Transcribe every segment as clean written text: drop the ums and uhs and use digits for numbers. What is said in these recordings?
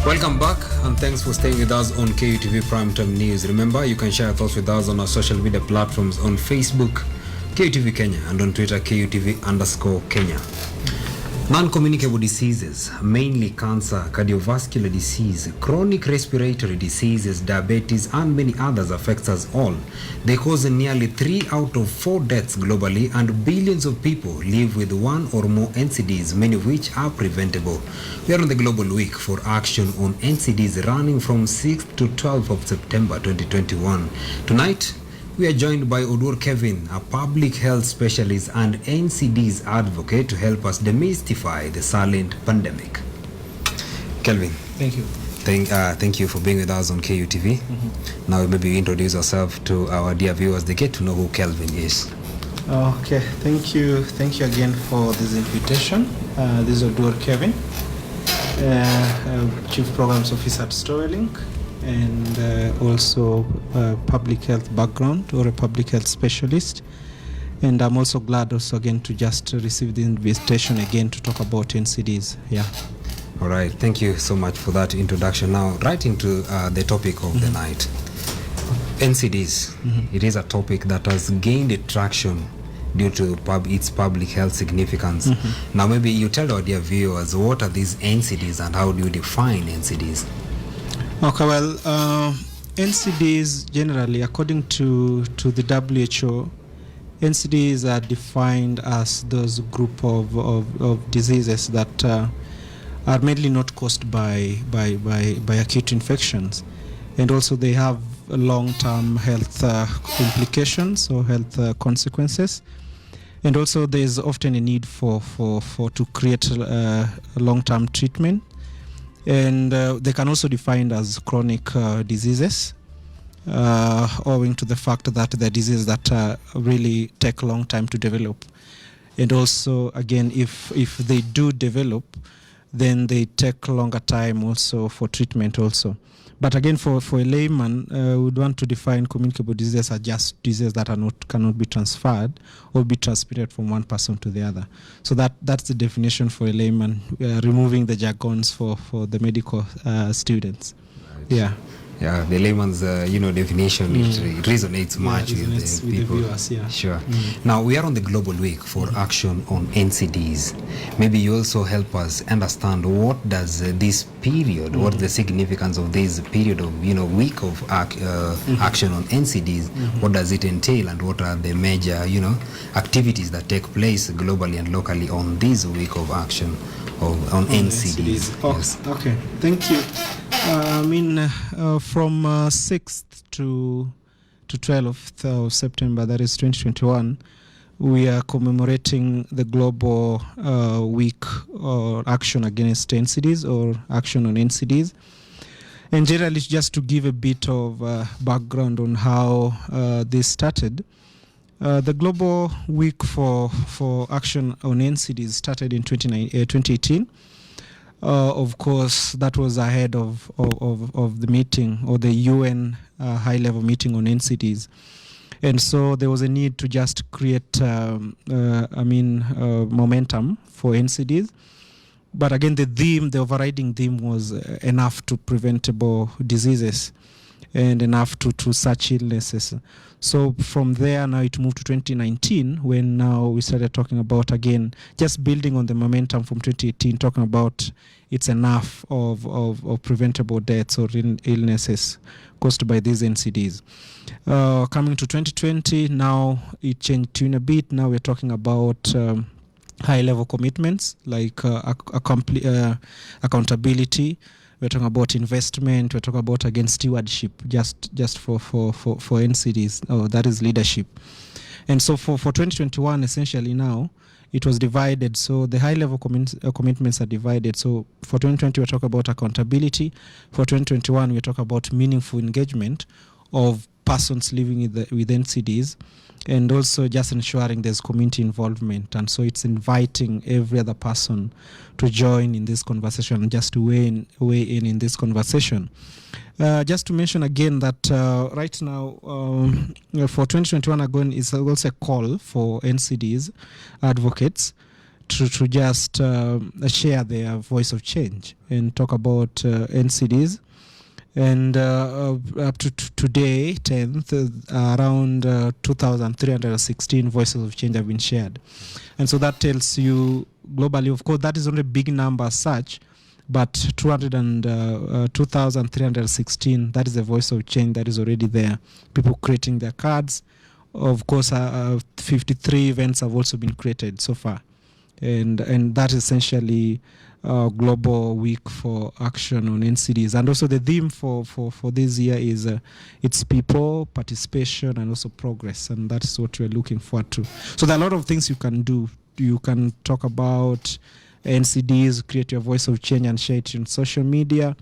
Welcome back, and thanks for staying with us on KUTV Primetime News. Remember, you can share thoughts with us on our social media platforms on Facebook, KUTV Kenya, and on Twitter, KUTV_Kenya. Non-communicable diseases, mainly cancer, cardiovascular disease, chronic respiratory diseases, diabetes, and many others affects us all. They cause nearly 3 out of 4 deaths globally, and billions of people live with 1 or more NCDs, many of which are preventable. We are on the Global Week for Action on NCDs running from 6th to 12th of September 2021. Tonight, we are joined by Oduor Kevin, a public health specialist and NCDs advocate, to help us demystify the silent pandemic. Kelvin. Thank you. Thank you for being with us on KUTV. Now maybe you introduce yourself to our dear viewers. They get to know who Kelvin is. Okay, thank you. Thank you again for this invitation. This is Oduor Kevin, Chief Programs Officer at Storylink, and also a public health background or a public health specialist. And I'm also glad also again to just receive the invitation again to talk about NCDs. Yeah. All right. Thank you so much for that introduction. Now, right into the topic of the night. NCDs. It is a topic that has gained traction due to its public health significance. Now, maybe you tell our dear viewers, what are these NCDs and how do you define NCDs? Okay, well, NCDs generally, according to the WHO, NCDs are defined as those group of diseases that are mainly not caused by acute infections, and also they have long-term health implications or health consequences, and also there is often a need for to create a long-term treatment. And they can also be defined as chronic diseases, owing to the fact that they're diseases that really take a long time to develop. And also, again, if they do develop, then they take longer time also for treatment also. But again, for a layman, we would want to define communicable diseases as just diseases that cannot be transferred or be transmitted from one person to the other. So that's the definition for a layman, removing the jargons for the medical students. Right. Yeah. Yeah, the layman's definition, it resonates much with the people. The viewers, yeah. Sure. Now, we are on the Global Week for Action on NCDs. Maybe you also help us understand what does this period, what's the significance of this period of, week of action on NCDs, what does it entail, and what are the major, activities that take place globally and locally on this week of action on NCDs. Yes. Okay, thank you. From 6th to 12th of September, that is 2021, we are commemorating the Global Week or Action Against NCDs or Action on NCDs. And generally, just to give a bit of background on how this started, the Global Week for Action on NCDs started in 2018. Of course, that was ahead of the meeting or the UN high-level meeting on NCDs. And so there was a need to just create, momentum for NCDs. But again, the overriding theme was enough to preventable diseases and enough to such illnesses. So from there, now it moved to 2019, when now we started talking about, again, just building on the momentum from 2018, talking about it's enough of preventable deaths or illnesses caused by these NCDs. Coming to 2020, now it changed tune a bit. Now we're talking about high-level commitments like accountability. We're talking about investment. We're talking about, again, stewardship, just for NCDs. Oh, that is leadership. And so for 2021, essentially now, it was divided. So the high-level commitments are divided. So for 2020, we're talking about accountability. For 2021, we're talking about meaningful engagement of persons living with NCDs, and also just ensuring there's community involvement. And so it's inviting every other person to join in this conversation and just to weigh in this conversation. Just to mention again that right now for 2021 again is also a call for NCDs advocates to just share their voice of change and talk about NCDs. And up to today, 10th, around 2,316 voices of change have been shared. And so that tells you globally, of course, that is not a big number as such, but 2,316, that is the voice of change that is already there. People creating their cards. Of course, 53 events have also been created so far. And that is essentially global week for action on NCDs. And also the theme for this year is it's people, participation, and also progress. And that's what we're looking forward to. So there are a lot of things you can do. You can talk about NCDs, create your voice of change and share it on social media.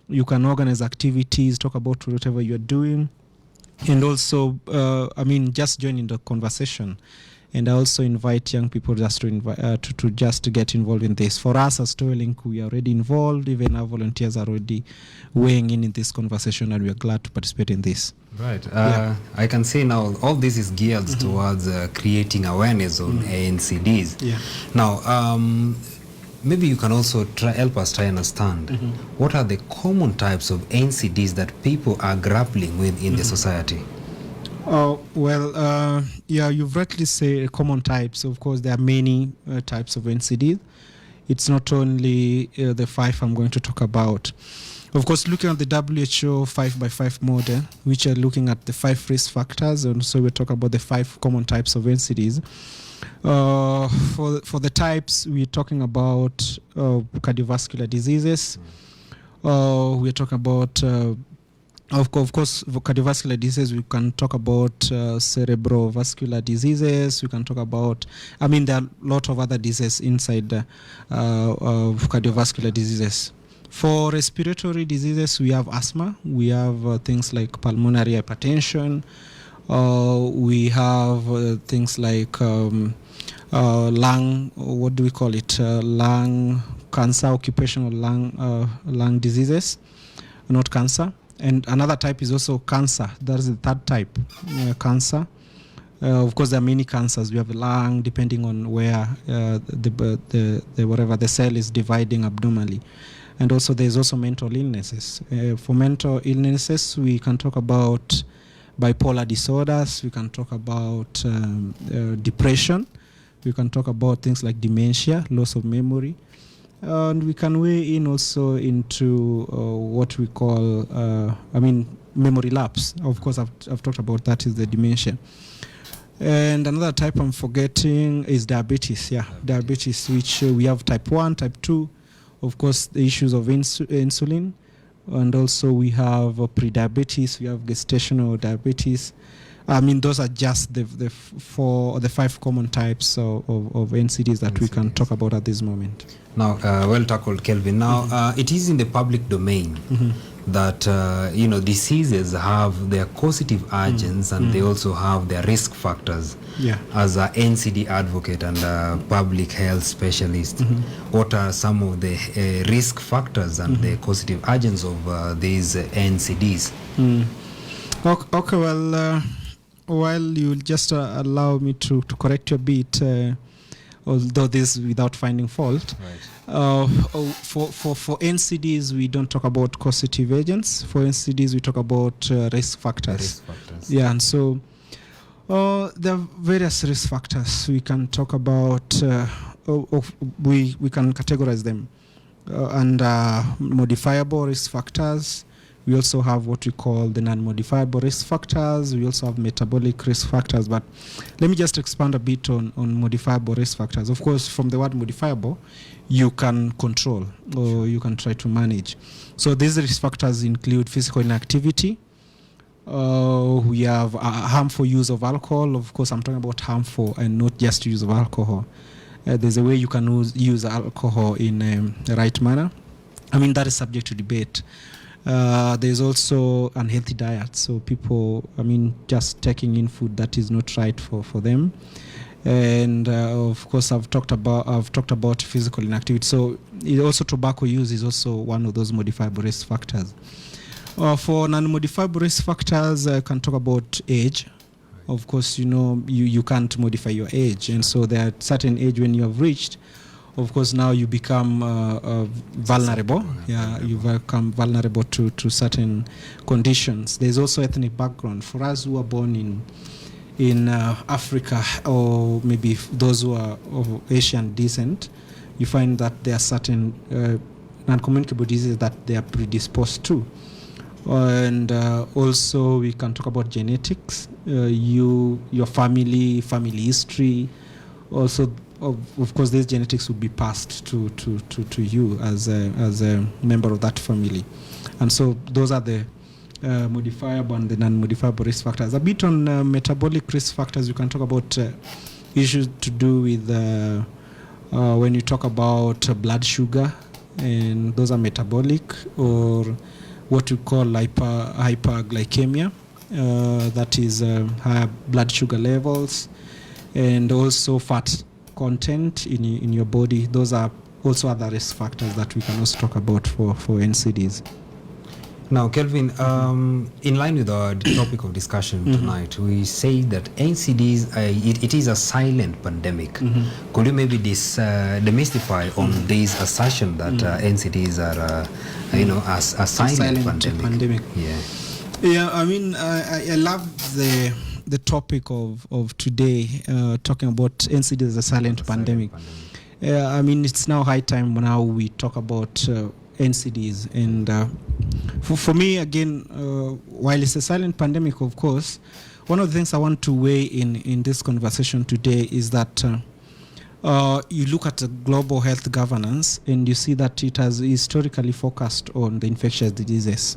You can organize activities, talk about whatever you're doing. And also, just join in the conversation. And I also invite young people just to just get involved in this. For us as Toylink, we are already involved. Even our volunteers are already weighing in this conversation, and we are glad to participate in this. Right. I can say now all this is geared towards creating awareness on NCDs. Yeah. Now, maybe you can also help us try and understand what are the common types of NCDs that people are grappling with in the society. You've rightly said common types. Of course, there are many types of NCD. It's not only the 5 I'm going to talk about. Of course, looking at the WHO 5x5 model, which are looking at the 5 risk factors, and so we talk about the 5 common types of NCDs. For the types, we're talking about cardiovascular diseases. We're talking about of course, for cardiovascular diseases, we can talk about cerebrovascular diseases. We can talk about, there are a lot of other diseases inside of cardiovascular diseases. For respiratory diseases, we have asthma. We have things like pulmonary hypertension. We have things like lung, what do we call it? Lung cancer, occupational lung diseases, not cancer. And another type is also cancer. That is the third type, cancer. Of course, there are many cancers. We have lung, depending on where whatever the cell is dividing abdominally. And also, there's also mental illnesses. For mental illnesses, we can talk about bipolar disorders. We can talk about depression. We can talk about things like dementia, loss of memory. And we can weigh in also into what we call, memory lapse. Of course, I've talked about that is the dementia. And another type I'm forgetting is diabetes. Yeah, diabetes, which we have type 1, type 2. Of course, the issues of insulin. And also we have pre-diabetes, we have gestational diabetes. Those are just the 5 common types of NCDs that we can talk about at this moment. Now, well tackled, Kelvin. Now, it is in the public domain that diseases have their causative agents and they also have their risk factors. Yeah. As an NCD advocate and a public health specialist, what are some of the risk factors and the causative agents of these NCDs? Okay, well, you'll just allow me to correct you a bit, although this without finding fault. Right. For NCDs, we don't talk about causative agents. For NCDs, we talk about risk factors. Risk factors. Yeah, and so there are various risk factors. We can talk about, we can categorize them under modifiable risk factors. We also have what we call the non-modifiable risk factors. We also have metabolic risk factors. But let me just expand a bit on modifiable risk factors. Of course, from the word modifiable, you can control or you can try to manage. So these risk factors include physical inactivity. We have harmful use of alcohol. Of course, I'm talking about harmful and not just use of alcohol. There's a way you can use alcohol in the right manner. That is subject to debate. There's also unhealthy diet, so people, just taking in food that is not right for them, and of course I've talked about physical inactivity. So also tobacco use is also one of those modifiable risk factors. For non-modifiable risk factors, I can talk about age. of course, you can't modify your age. And so there are certain age when you have reached, of course, now you become vulnerable. You become vulnerable to certain conditions. There's also ethnic background. For us who are born in Africa, or maybe those who are of Asian descent, you find that there are certain non-communicable diseases that they are predisposed to. And also we can talk about genetics, your family history. Also, of course, these genetics will be passed to you as a member of that family. And so those are the modifiable and the non-modifiable risk factors. A bit on metabolic risk factors, you can talk about issues to do with when you talk about blood sugar, and those are metabolic, or what we call hyperglycemia, that is higher blood sugar levels, and also fat content in your body. Those are also other risk factors that we can also talk about for NCDs. Now, Kelvin, in line with our topic of discussion tonight, we say that NCDs, it is a silent pandemic. Could you maybe demystify on this assertion that NCDs are, a silent pandemic? Yeah. I mean, I love the topic of today, talking about NCDs as a silent pandemic. I mean, it's now high time now we talk about NCDs, and for me, again, while it's a silent pandemic, of course, one of the things I want to weigh in this conversation today is that you look at the global health governance and you see that it has historically focused on the infectious diseases.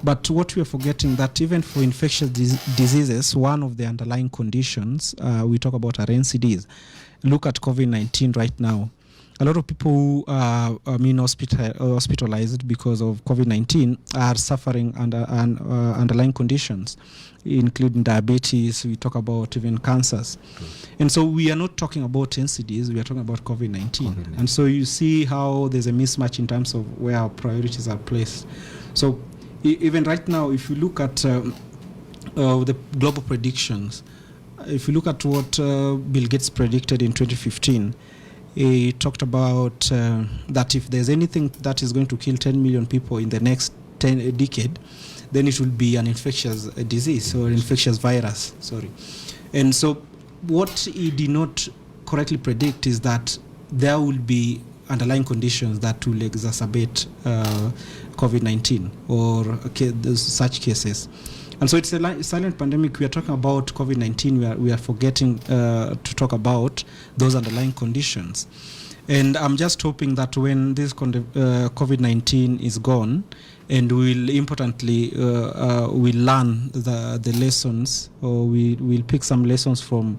But what we are forgetting that even for infectious diseases, one of the underlying conditions we talk about are NCDs. Look at COVID-19 right now. A lot of people who are hospitalized because of COVID-19 are suffering under underlying conditions, including diabetes. We talk about even cancers. And so we are not talking about NCDs, we are talking about COVID-19. And so you see how there's a mismatch in terms of where our priorities are placed. So even right now, if you look at the global predictions, if you look at what Bill Gates predicted in 2015, he talked about that if there's anything that is going to kill 10 million people in the next decade, then it will be an infectious disease or infectious virus. And so what he did not correctly predict is that there will be underlying conditions that will exacerbate COVID-19 or such cases. And so it's a silent pandemic. We are talking about COVID-19. We are forgetting to talk about those underlying conditions. And I'm just hoping that when this COVID-19 is gone, and we'll importantly we'll learn the lessons, or we'll pick some lessons from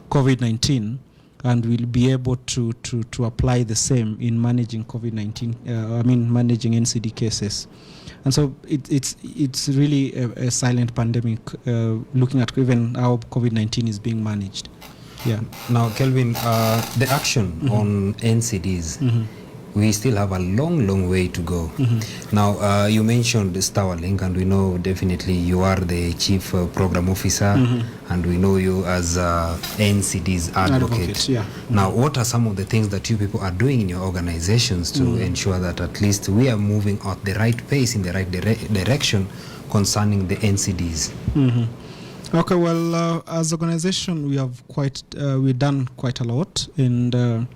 COVID-19, and we'll be able to apply the same in managing COVID-19. Managing NCD cases. And so it's really a silent pandemic, looking at even how COVID-19 is being managed. Yeah. Now, Kelvin, the action on NCDs, we still have a long way to go. Now, you mentioned Starlink, and we know definitely you are the chief program officer, and we know you as NCD's advocate. Now, what are some of the things that you people are doing in your organizations to ensure that at least we are moving at the right pace, in the right direction concerning the NCDs? Okay, well, as an organization, we've done quite a lot, and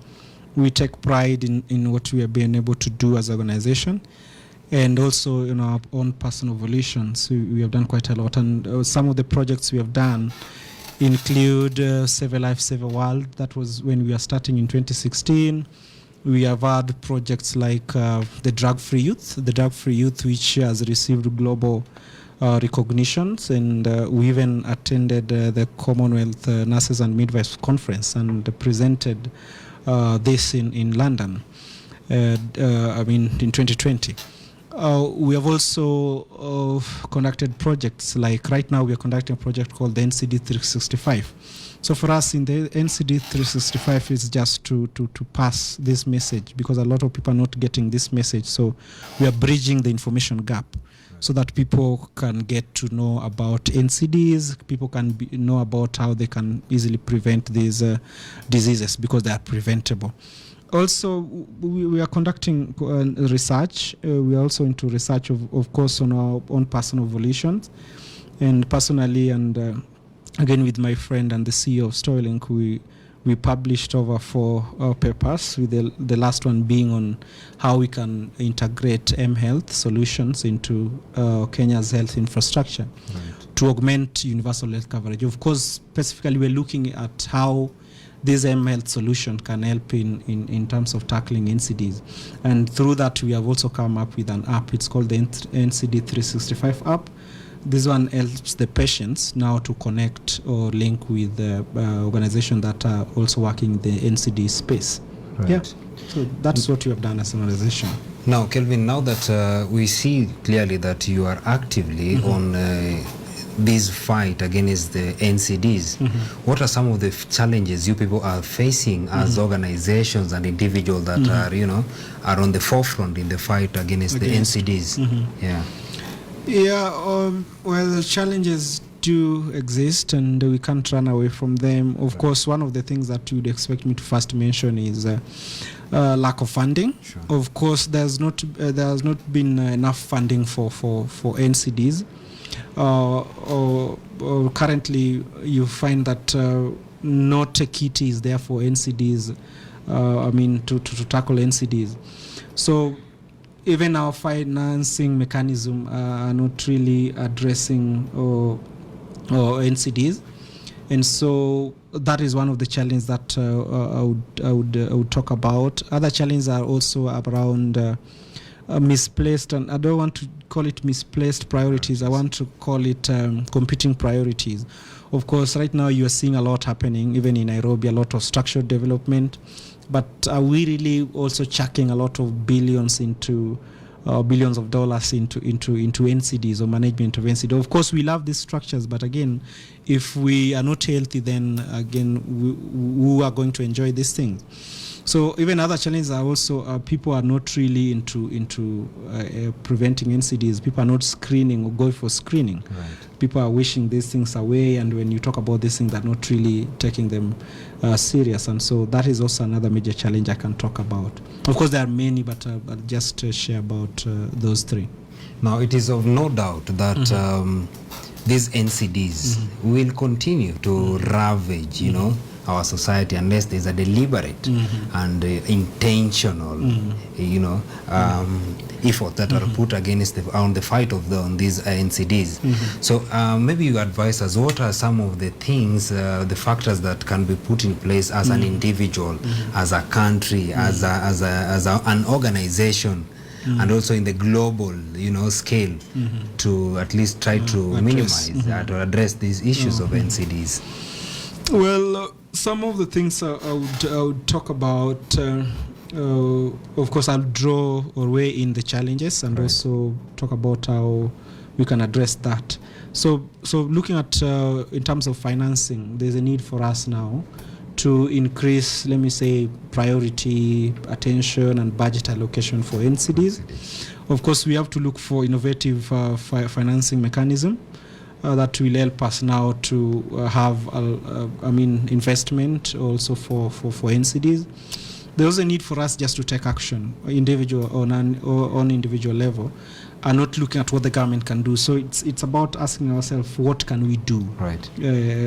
we take pride in what we have been able to do as an organization, and also in our own personal evolutions. We have done quite a lot, and some of the projects we have done include Save a Life, Save a World. That was when we were starting in 2016. We have had projects like the Drug-Free Youth, which has received global recognitions, and we even attended the Commonwealth Nurses and Midwives Conference and presented this in London, in 2020. We have also conducted projects, like right now we are conducting a project called the NCD 365. So for us in the NCD 365 is just to pass this message, because a lot of people are not getting this message. So we are bridging the information gap. so that people can get to know about NCDs, people can know about how they can easily prevent these diseases because they are preventable. Also, we are conducting research. We are also into research, of course, on our own personal evolutions. And personally, and again with my friend and the CEO of Storylink, we published over 4 papers, with the last one being on how we can integrate M-Health solutions into Kenya's health infrastructure to augment universal health coverage. Of course, specifically, we're looking at how this M-Health solution can help in terms of tackling NCDs. And through that, we have also come up with an app. It's called the NCD 365 app. This one helps the patients now to connect or link with the organization that are also working in the NCD space. Right. Yeah, so that's what you have done as an organization. Now, Kelvin, now that we see clearly that you are actively on this fight against the NCDs, what are some of the challenges you people are facing as organizations and individuals that are on the forefront in the fight against the NCDs? Well, the challenges do exist and we can't run away from them. Of course, one of the things that you would expect me to first mention is lack of funding. Sure. Of course, there has not been enough funding for NCDs. Currently, you find that not a kit is there for NCDs. To tackle NCDs. So even our financing mechanism are not really addressing or NCDs, and so that is one of the challenges that I would talk about. Other challenges are also around misplaced, and I don't want to call it misplaced priorities. I want to call it competing priorities. Of course, right now you are seeing a lot happening, even in Nairobi, a lot of structured development. But are we really also chucking a lot of billions of dollars into NCDs or management of NCDs? Of course, we love these structures, but again, if we are not healthy, then again, who are going to enjoy these things? So even other challenges are also people are not really into preventing NCDs. People are not screening or going for screening. Right. People are wishing these things away, and when you talk about these things, they're not really taking them serious. And so that is also another major challenge I can talk about. Of course, there are many, but I'll just share about those 3. Now, it is of no doubt that these NCDs will continue to ravage, our society unless there's a deliberate and intentional, effort that are put against on the fight on these NCDs. So maybe you advise us, what are some of the things, the factors that can be put in place as an individual, as a country, as an organization, and also in the global, scale, to at least try to minimize or address these issues of NCDs? Well, some of the things I would talk about, of course, I'll draw or weigh in the challenges and also talk about how we can address that. So looking at, in terms of financing, there's a need for us now to increase, let me say, priority, attention, and budget allocation for NCDs. Of course, we have to look for innovative financing mechanism that will help us now to have, investment also for NCDs. There's a need for us just to take action, individual on individual level, and not looking at what the government can do. So it's about asking ourselves, what can we do? Right.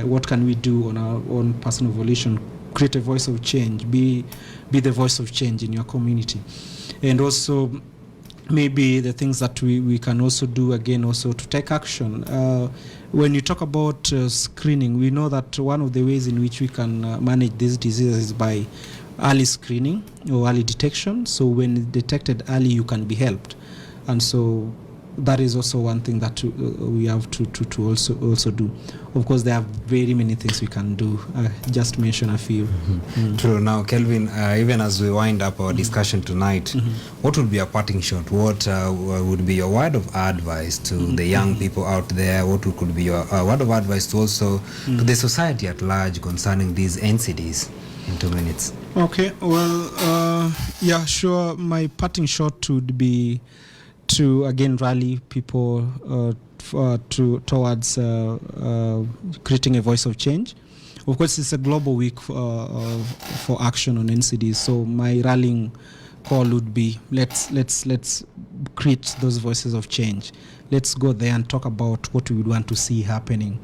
What can we do on our own personal evolution? Create a voice of change. Be the voice of change in your community, and also maybe the things that we can also do again also to take action. When you talk about screening, we know that one of the ways in which we can manage these diseases is by early screening or early detection. So when detected early, you can be helped. And so that is also one thing that we have to also do. Of course, there are very many things we can do. Just mention a few. True. Now, Kelvin, even as we wind up our discussion tonight, what would be a parting shot? What would be your word of advice to the young people out there? What could be your word of advice to also to the society at large concerning these NCDs? In 2 minutes. Okay. Well, sure. My parting shot would be to again rally people towards creating a voice of change. Of course, it's a global week for action on NCDs. So my rallying call would be let's create those voices of change. Let's go there and talk about what we would want to see happening.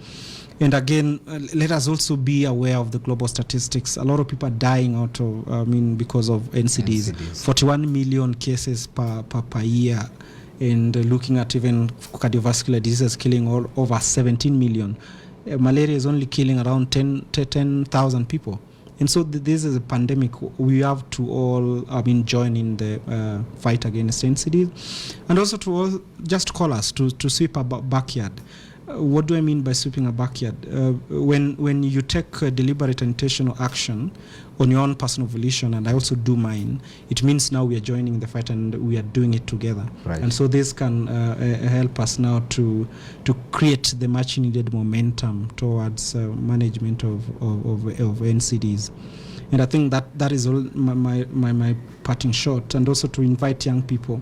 And again, let us also be aware of the global statistics. A lot of people are dying out of, because of NCDs. 41 million cases per year. And looking at even cardiovascular diseases killing over 17 million. Malaria is only killing around 10,000 people. And so this is a pandemic. We have to all join in the fight against NCDs. And also to all just call us to sweep our backyard. What do I mean by sweeping a backyard? When you take deliberate and intentional action on your own personal volition, and I also do mine, it means now we are joining the fight and we are doing it together. Right. And so this can help us now to create the much needed momentum towards management of NCDs. And I think that is all my parting shot, and also to invite young people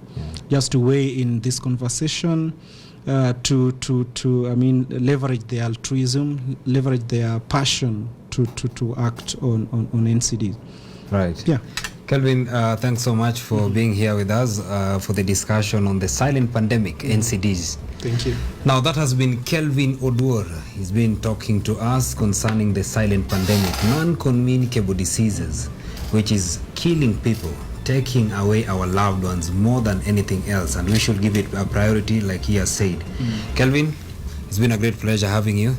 just to weigh in this conversation. To leverage their altruism, leverage their passion to act on NCDs. Right. Yeah. Kelvin, thanks so much for being here with us for the discussion on the silent pandemic, NCDs. Thank you. Now that has been Kelvin Oduor. He's been talking to us concerning the silent pandemic, non-communicable diseases, which is killing people, taking away our loved ones more than anything else, and we should give it a priority, like he has said. Kelvin, it's been a great pleasure having you.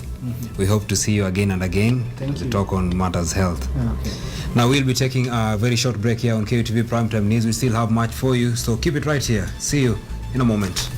We hope to see you again and again to talk on matters health. Okay. Now we'll be taking a very short break here on KUTV Primetime News. We still have much for you, so keep it right here. See you in a moment.